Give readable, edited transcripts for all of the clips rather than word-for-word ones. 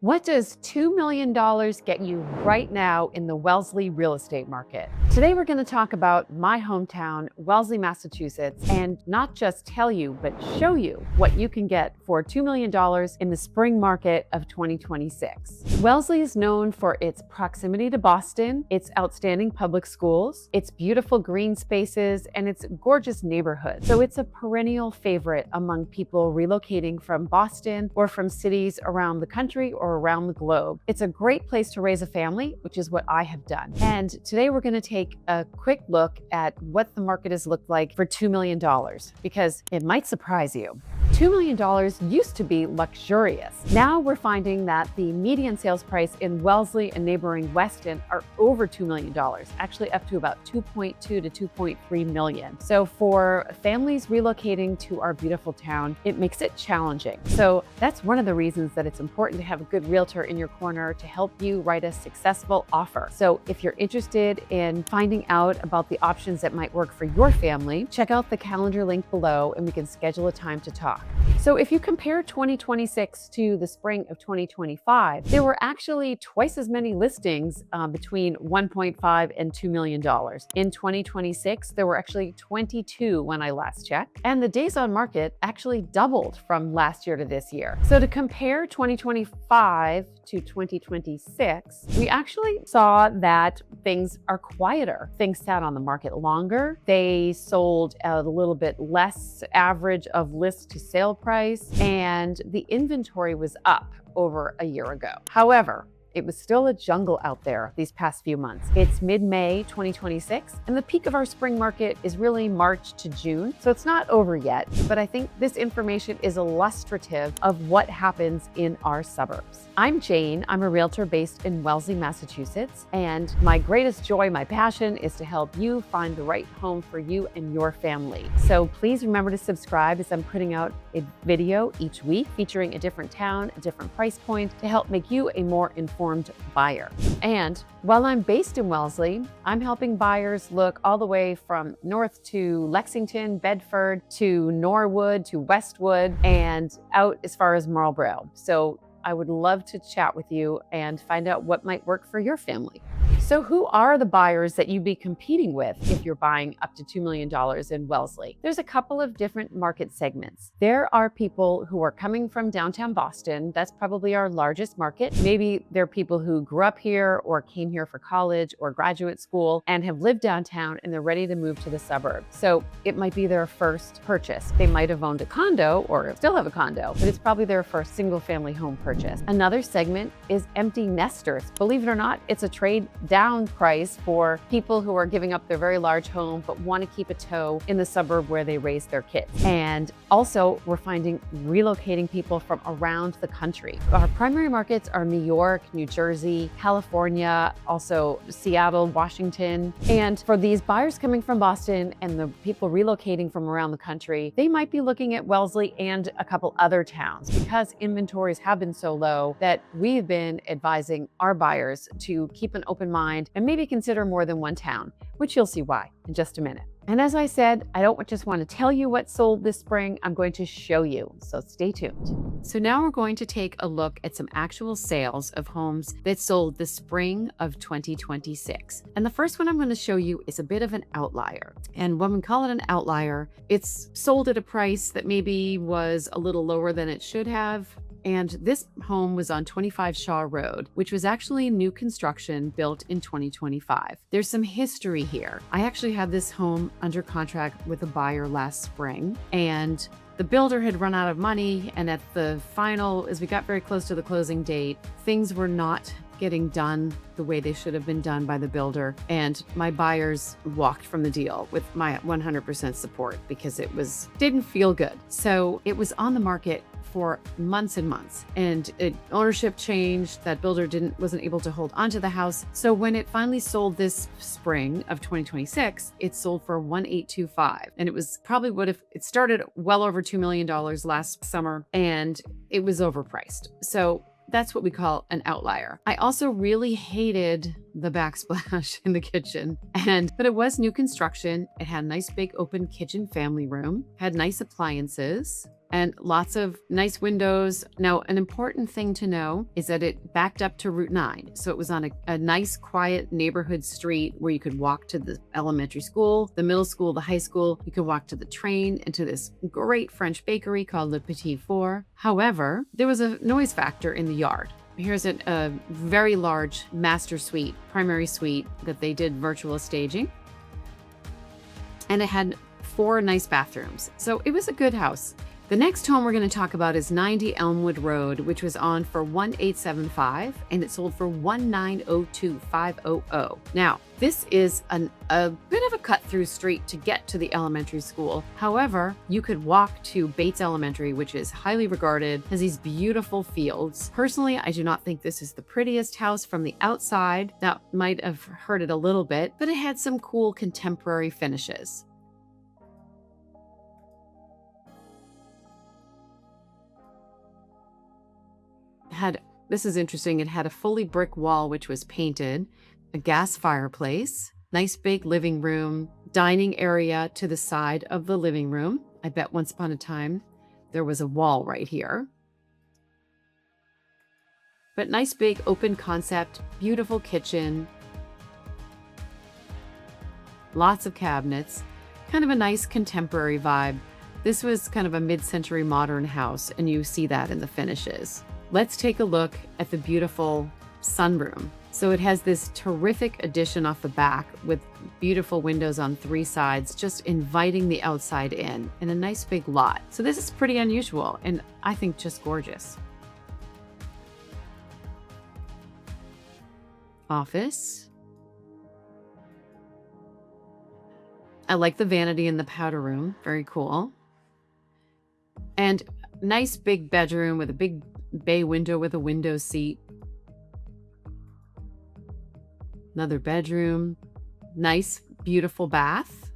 What does $2 million get you right now in the Wellesley real estate market? Today, we're going to talk about my hometown, Wellesley, Massachusetts, and not just tell you, but show you what you can get for $2 million in the spring market of 2026. Wellesley is known for its proximity to Boston, its outstanding public schools, its beautiful green spaces, and its gorgeous neighborhood. So it's a perennial favorite among people relocating from Boston or from cities around the country or around the globe. It's a great place to raise a family, which is what I have done. And today we're going to take a quick look at what the market has looked like for $2 million, because it might surprise you. $2 million used to be luxurious. Now we're finding that the median sales price in Wellesley and neighboring Weston are over $2 million, actually up to about 2.2 to 2.3 million. So for families relocating to our beautiful town, it makes it challenging. So that's one of the reasons that it's important to have a good realtor in your corner to help you write a successful offer. So if you're interested in finding out about the options that might work for your family, check out the calendar link below and we can schedule a time to talk. So if you compare 2026 to the spring of 2025, there were actually twice as many listings between $1.5 and $2 million. In 2026, there were actually 22 when I last checked, and the days on market actually doubled from last year to this year. So to compare 2025 to 2026, we actually saw that things are quieter. Things sat on the market longer. They sold at a little bit less average of list to sale price, and the inventory was up over a year ago. However, it was still a jungle out there these past few months. It's mid-May 2026, and the peak of our spring market is really March to June, so it's not over yet, but I think this information is illustrative of what happens in our suburbs. I'm Jane. I'm a realtor based in Wellesley, Massachusetts, and my greatest joy, my passion, is to help you find the right home for you and your family. So please remember to subscribe, as I'm putting out a video each week featuring a different town, a different price point, to help make you a more informed buyer. And while I'm based in Wellesley, I'm helping buyers look all the way from north to Lexington, Bedford, to Norwood, to Westwood, and out as far as Marlborough. So I would love to chat with you and find out what might work for your family. So who are the buyers that you'd be competing with if you're buying up to $2 million in Wellesley? There's a couple of different market segments. There are people who are coming from downtown Boston. That's probably our largest market. Maybe they're people who grew up here or came here for college or graduate school and have lived downtown and they're ready to move to the suburbs. So it might be their first purchase. They might have owned a condo or still have a condo, but it's probably their first single family home purchase. Another segment is empty nesters. Believe it or not, it's a trade down price for people who are giving up their very large home but want to keep a toe in the suburb where they raise their kids. And also, we're finding relocating people from around the country. Our primary markets are New York, New Jersey, California, also Seattle, Washington. And for these buyers coming from Boston and the people relocating from around the country, they might be looking at Wellesley and a couple other towns, because inventories have been so low that we've been advising our buyers to keep an open mind and maybe consider more than one town, which you'll see why in just a minute. And as I said, I don't just want to tell you what sold this spring, I'm going to show you, so stay tuned. So now we're going to take a look at some actual sales of homes that sold the spring of 2026. And the first one I'm going to show you is a bit of an outlier. And when we call it an outlier, it's sold at a price that maybe was a little lower than it should have. And this home was on 25 Shaw Road, which was actually new construction built in 2025. There's some history here. I actually had this home under contract with a buyer last spring, and the builder had run out of money. And at the final, as we got very close to the closing date, things were not getting done the way they should have been done by the builder. And my buyers walked from the deal with my 100% support because didn't feel good. So it was on the market for months and months, and ownership changed. That builder wasn't able to hold onto the house. So when it finally sold this spring of 2026, it sold for $1,825, and it was probably it started well over $2 million last summer, and it was overpriced. So that's what we call an outlier. I also really hated the backsplash in the kitchen, but it was new construction. It had a nice big open kitchen family room, had nice appliances, and lots of nice windows. Now, an important thing to know is that it backed up to Route 9. So it was on a nice, quiet neighborhood street where you could walk to the elementary school, the middle school, the high school. You could walk to the train and to this great French bakery called Le Petit Four. However, there was a noise factor in the yard. Here's a very large master suite, primary suite that they did virtual staging. And it had 4 nice bathrooms. So it was a good house. The next home we're going to talk about is 90 Elmwood Road, which was on for $1,875 and it sold for $1,902,500. Now, this is a bit of a cut-through street to get to the elementary school. However, you could walk to Bates Elementary, which is highly regarded, has these beautiful fields. Personally, I do not think this is the prettiest house from the outside. That might have hurt it a little bit, but it had some cool contemporary finishes. This is interesting. It had a fully brick wall, which was painted, a gas fireplace, nice big living room, dining area to the side of the living room. I bet once upon a time there was a wall right here. But nice big open concept, beautiful kitchen, lots of cabinets, kind of a nice contemporary vibe. This was kind of a mid-century modern house, and you see that in the finishes. Let's take a look at the beautiful sunroom. So it has this terrific addition off the back with beautiful windows on 3 sides, just inviting the outside in a nice big lot. So this is pretty unusual and I think just gorgeous. Office. I like the vanity in the powder room. Very cool. And nice big bedroom with a big bay window with a window seat. Another bedroom. Nice, beautiful bath.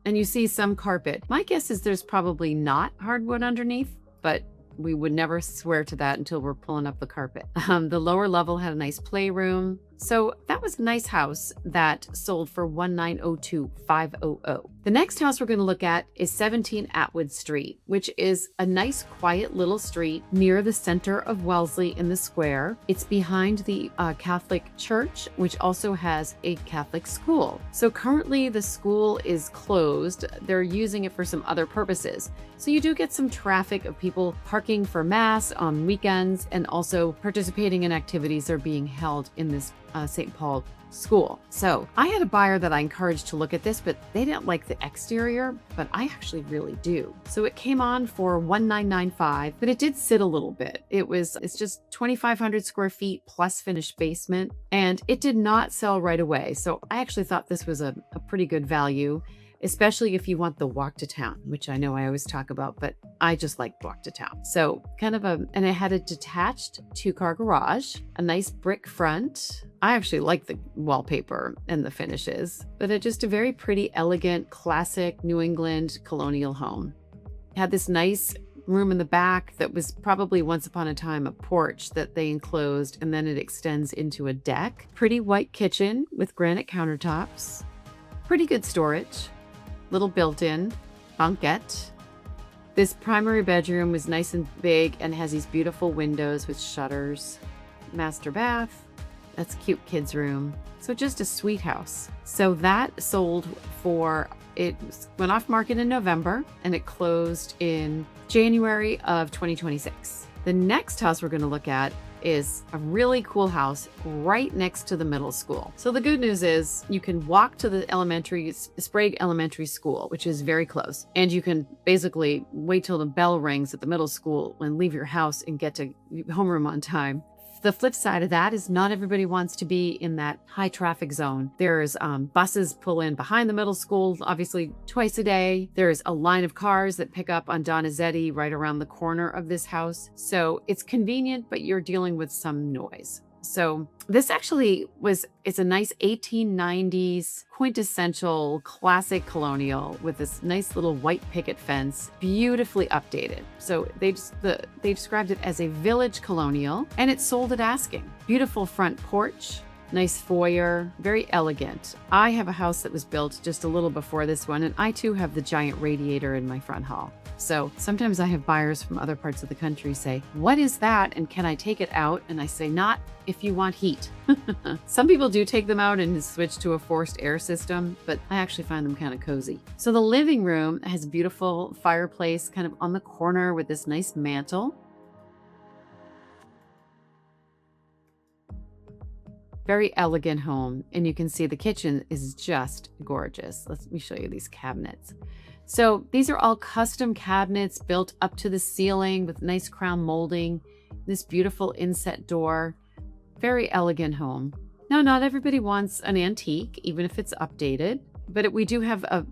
And you see some carpet. My guess is there's probably not hardwood underneath, but we would never swear to that until we're pulling up the carpet. The lower level had a nice playroom. So that was a nice house that sold for $1,902,500. The next house we're going to look at is 17 Atwood Street, which is a nice quiet little street near the center of Wellesley in the square. It's behind the Catholic church, which also has a Catholic school. So currently the school is closed. They're using it for some other purposes. So you do get some traffic of people parking for mass on weekends and also participating in activities that are being held in this St. Paul school. So I had a buyer that I encouraged to look at this, but they didn't like the exterior, but I actually really do. So it came on for $1,995, but it did sit a little bit. It's just 2,500 square feet plus finished basement, and it did not sell right away. So I actually thought this was a pretty good value, especially if you want the walk to town, which I know I always talk about, but I just like walk to town. So and it had a detached 2-car garage, a nice brick front. I actually like the wallpaper and the finishes, but just a very pretty, elegant, classic New England colonial home. It had this nice room in the back that was probably once upon a time a porch that they enclosed, and then it extends into a deck. Pretty white kitchen with granite countertops. Pretty good storage. Little built-in bunkette. This primary bedroom was nice and big and has these beautiful windows with shutters. Master bath. That's a cute kids room. So just a sweet house. So that sold it went off market in November and it closed in January of 2026. The next house we're going to look at is a really cool house right next to the middle school. So the good news is you can walk to the Sprague Elementary School, which is very close. And you can basically wait till the bell rings at the middle school and leave your house and get to homeroom on time. The flip side of that is not everybody wants to be in that high traffic zone. There's buses pull in behind the middle school, obviously twice a day. There's a line of cars that pick up on Donizetti right around the corner of this house. So it's convenient, but you're dealing with some noise. So this actually it's a nice 1890s quintessential classic colonial with this nice little white picket fence, beautifully updated. So they described it as a village colonial, and it sold at asking. Beautiful front porch, Nice foyer, very elegant. I have a house that was built just a little before this one, and I too have the giant radiator in my front hall. So sometimes I have buyers from other parts of the country say, "What is that? And can I take it out?" And I say, "Not if you want heat." Some people do take them out and switch to a forced air system, but I actually find them kind of cozy. So the living room has a beautiful fireplace kind of on the corner with this nice mantle. Very elegant home, and you can see the kitchen is just gorgeous. Let me show you these cabinets. So these are all custom cabinets built up to the ceiling with nice crown molding, this beautiful inset door. Very elegant home. Now, not everybody wants an antique, even if it's updated, but we do have a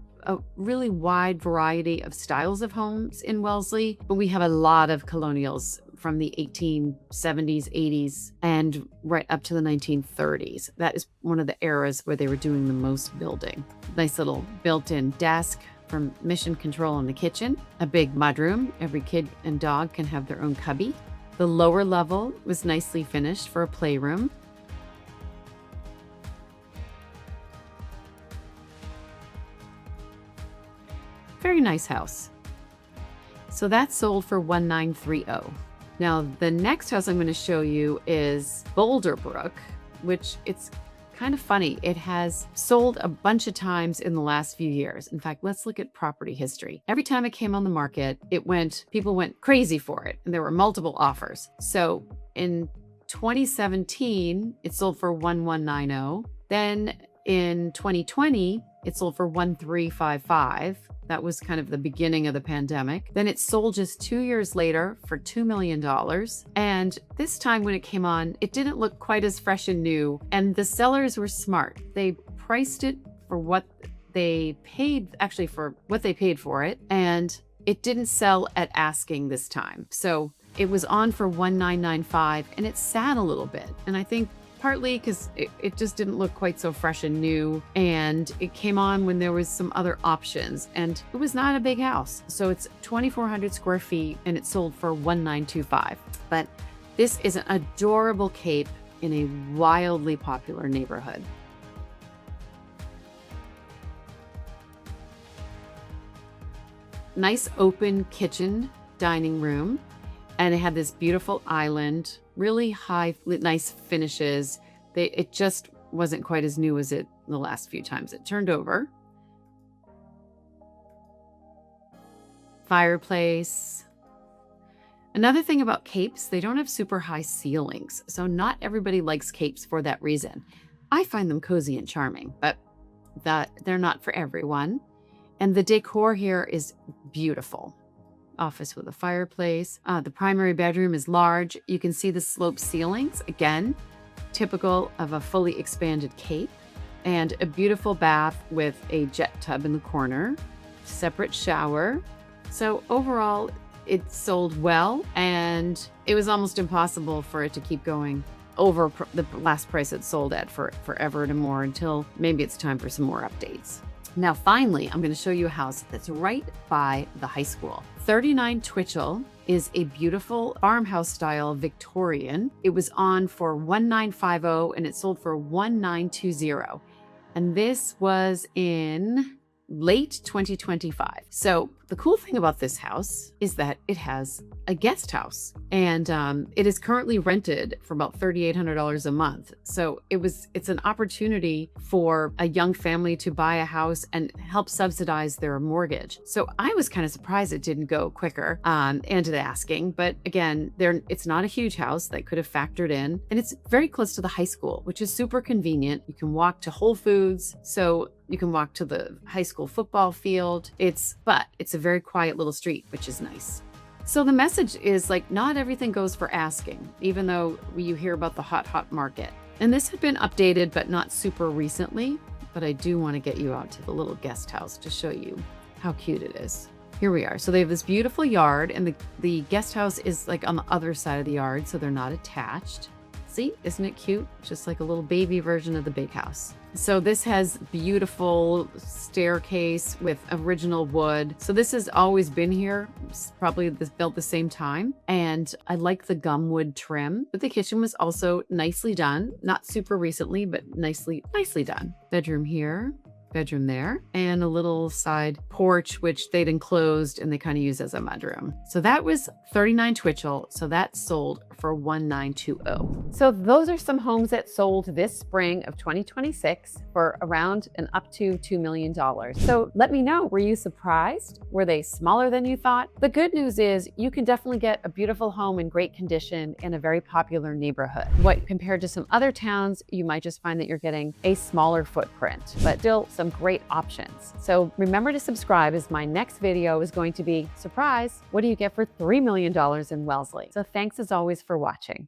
really wide variety of styles of homes in Wellesley, but we have a lot of colonials from the 1870s, 80s, and right up to the 1930s. That is one of the eras where they were doing the most building. Nice little built-in desk from mission control in the kitchen, a big mudroom. Every kid and dog can have their own cubby. The lower level was nicely finished for a playroom. Very nice house. So that's sold for $1,930. Now, the next house I'm going to show you is Boulderbrook, which it's kind of funny. It has sold a bunch of times in the last few years. In fact, let's look at property history. Every time it came on the market, people went crazy for it, and there were multiple offers. So in 2017, it sold for $1,190. Then in 2020, it sold for $1,355. That was kind of the beginning of the pandemic. Then it sold just 2 years later for $2 million. And this time when it came on, it didn't look quite as fresh and new. And the sellers were smart. They priced it for what they paid, actually for what they paid for it. And it didn't sell at asking this time. So it was on for $1,995 and it sat a little bit. And I think partly because it just didn't look quite so fresh and new, and it came on when there was some other options, and it was not a big house. So it's 2,400 square feet and it sold for $1,925. But this is an adorable cape in a wildly popular neighborhood. Nice open kitchen, dining room, and it had this beautiful island, really high, nice finishes. It just wasn't quite as new as the last few times it turned over. Fireplace. Another thing about capes, they don't have super high ceilings, so not everybody likes capes for that reason. I find them cozy and charming, but they're not for everyone. And the decor here is beautiful. Office with a fireplace. The primary bedroom is large. You can see the sloped ceilings, again, typical of a fully expanded cape, and a beautiful bath with a jet tub in the corner, separate shower. So overall, it sold well, and it was almost impossible for it to keep going over the last price it sold at for forever and more until maybe it's time for some more updates. Now, finally, I'm going to show you a house that's right by the high school. 39 Twitchell is a beautiful farmhouse style Victorian. It was on for $1,950 and it sold for $1,920. And this was in late 2025. So the cool thing about this house is that it has a guest house, and it is currently rented for about $3,800 a month. So it's an opportunity for a young family to buy a house and help subsidize their mortgage. So I was kind of surprised it didn't go quicker and to asking, but again, it's not a huge house that could have factored in, and it's very close to the high school, which is super convenient. You can walk to Whole Foods, so you can walk to the high school football field. But it's a very quiet little street, which is nice. So the message is, like, not everything goes for asking, even though you hear about the hot market. And this had been updated, but not super recently. But I do want to get you out to the little guest house to show you how cute it is. Here we are. So they have this beautiful yard, and the guest house is like on the other side of the yard, so they're not attached. See, isn't it cute? Just like a little baby version of the big house. So this has beautiful staircase with original wood. So this has always been here, probably built the same time. And I like the gum wood trim, but the kitchen was also nicely done. Not super recently, but nicely done. Bedroom here. Bedroom there, and a little side porch, which they'd enclosed and they kind of use as a mudroom. So that was 39 Twitchell. So that sold for 1920. So those are some homes that sold this spring of 2026 for around and up to $2 million. So let me know, were you surprised? Were they smaller than you thought? The good news is you can definitely get a beautiful home in great condition in a very popular neighborhood. What compared to some other towns, you might just find that you're getting a smaller footprint, but still some great options. So remember to subscribe, as my next video is going to be, surprise, what do you get for $3 million in Wellesley? So thanks as always for watching.